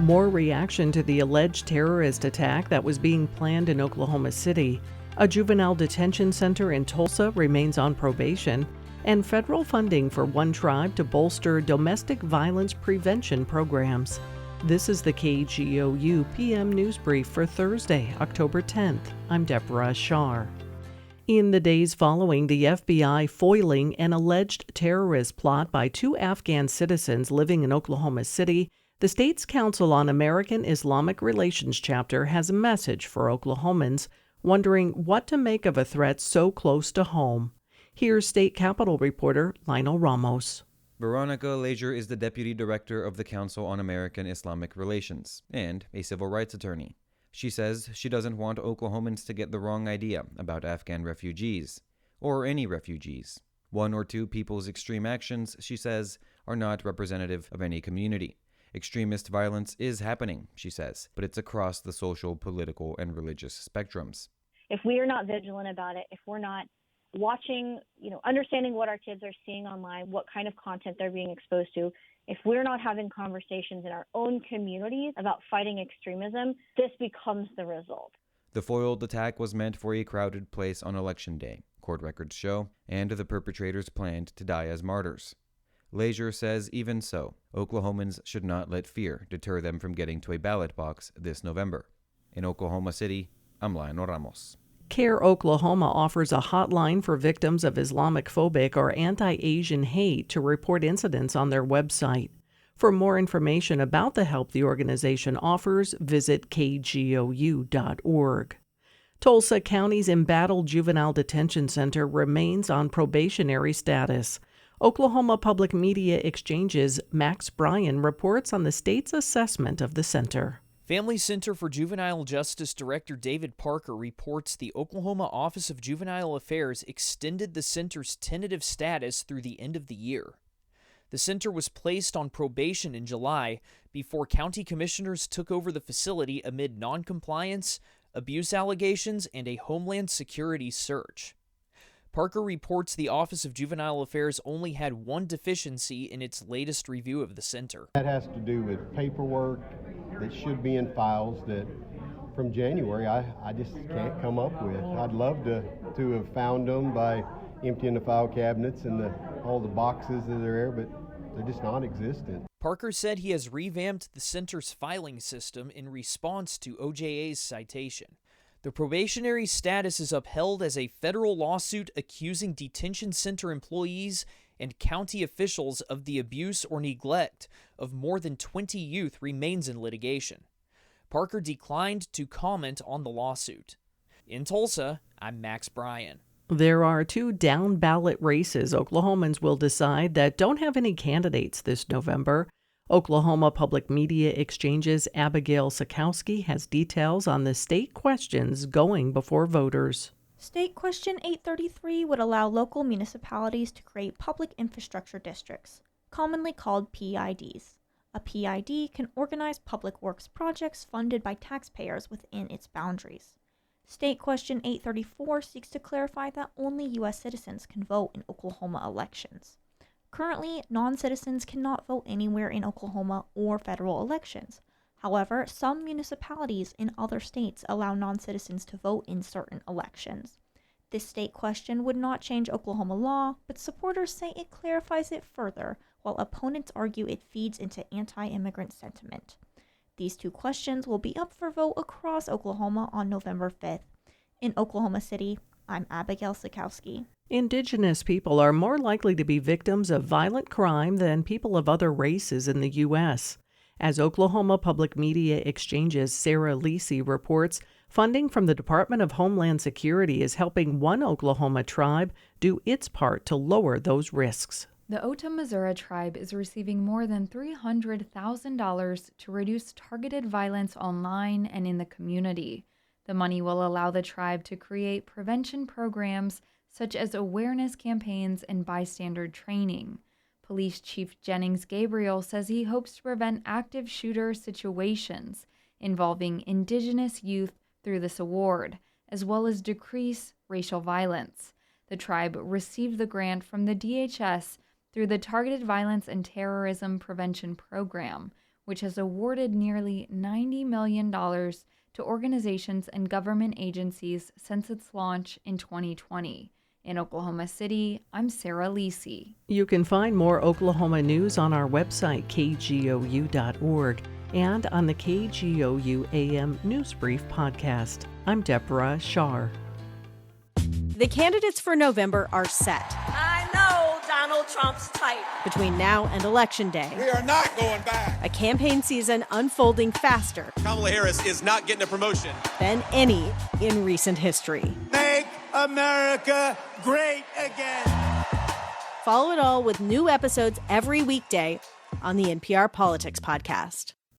More reaction to the alleged terrorist attack that was being planned in Oklahoma City. A juvenile detention center in Tulsa remains on probation, and federal funding for one tribe to bolster domestic violence prevention programs. This is the KGOU PM News Brief for Thursday, October 10th. I'm Deborah Shar. In the days following the FBI foiling an alleged terrorist plot by two Afghan citizens living in Oklahoma City, the state's Council on American Islamic Relations chapter has a message for Oklahomans wondering what to make of a threat so close to home. Here's State Capitol reporter Lionel Ramos. Veronica Leisure is the Deputy Director of the Council on American Islamic Relations and a civil rights attorney. She says she doesn't want Oklahomans to get the wrong idea about Afghan refugees, or any refugees. One or two people's extreme actions, she says, are not representative of any community. Extremist violence is happening, she says, but it's across the social, political, and religious spectrums. If we are not vigilant about it, if we're not watching, understanding what our kids are seeing online, what kind of content they're being exposed to, if we're not having conversations in our own communities about fighting extremism, this becomes the result. The foiled attack was meant for a crowded place on Election Day, court records show, and the perpetrators planned to die as martyrs. Leisure says even so, Oklahomans should not let fear deter them from getting to a ballot box this November. In Oklahoma City, I'm Lionel Ramos. CARE Oklahoma offers a hotline for victims of Islamophobic or anti-Asian hate to report incidents on their website. For more information about the help the organization offers, visit kgou.org. Tulsa County's embattled juvenile detention center remains on probationary status. Oklahoma Public Media Exchange's Max Bryan reports on the state's assessment of the center. Family Center for Juvenile Justice Director David Parker reports the Oklahoma Office of Juvenile Affairs extended the center's tentative status through the end of the year. The center was placed on probation in July before county commissioners took over the facility amid noncompliance, abuse allegations, and a Homeland Security search. Parker reports the Office of Juvenile Affairs only had one deficiency in its latest review of the center. That has to do with paperwork that should be in files that from January I just can't come up with. I'd love to have found them by emptying the file cabinets and all the boxes that are there, but they're just non-existent. Parker said he has revamped the center's filing system in response to OJA's citation. The probationary status is upheld as a federal lawsuit accusing detention center employees and county officials of the abuse or neglect of more than 20 youth remains in litigation. Parker declined to comment on the lawsuit. In Tulsa, I'm Max Bryan. There are two down-ballot races Oklahomans will decide that don't have any candidates this November. Oklahoma Public Media Exchange's Abigail Sikowski has details on the state questions going before voters. State Question 833 would allow local municipalities to create public infrastructure districts, commonly called PIDs. A PID can organize public works projects funded by taxpayers within its boundaries. State Question 834 seeks to clarify that only U.S. citizens can vote in Oklahoma elections. Currently, non-citizens cannot vote anywhere in Oklahoma or federal elections. However, some municipalities in other states allow non-citizens to vote in certain elections. This state question would not change Oklahoma law, but supporters say it clarifies it further, while opponents argue it feeds into anti-immigrant sentiment. These two questions will be up for vote across Oklahoma on November 5th. In Oklahoma City, I'm Abigail Sikowski. Indigenous people are more likely to be victims of violent crime than people of other races in the U.S. As Oklahoma Public Media Exchange's Sarah Lisi reports, funding from the Department of Homeland Security is helping one Oklahoma tribe do its part to lower those risks. The Otah-Missouri tribe is receiving more than $300,000 to reduce targeted violence online and in the community. The money will allow the tribe to create prevention programs such as awareness campaigns and bystander training. Police Chief Jennings Gabriel says he hopes to prevent active shooter situations involving Indigenous youth through this award, as well as decrease racial violence. The tribe received the grant from the DHS through the Targeted Violence and Terrorism Prevention Program, which has awarded nearly $90 million to organizations and government agencies since its launch in 2020. In Oklahoma City, I'm Sarah Lisi. You can find more Oklahoma news on our website, kgou.org, and on the KGOU AM NewsBrief podcast. I'm Deborah Shar. The candidates for November are set. I know Donald Trump's type. Between now and Election Day, we are not going back. A campaign season unfolding faster. Kamala Harris is not getting a promotion Than any in recent history. Make America great again. Follow it all with new episodes every weekday on the NPR Politics Podcast.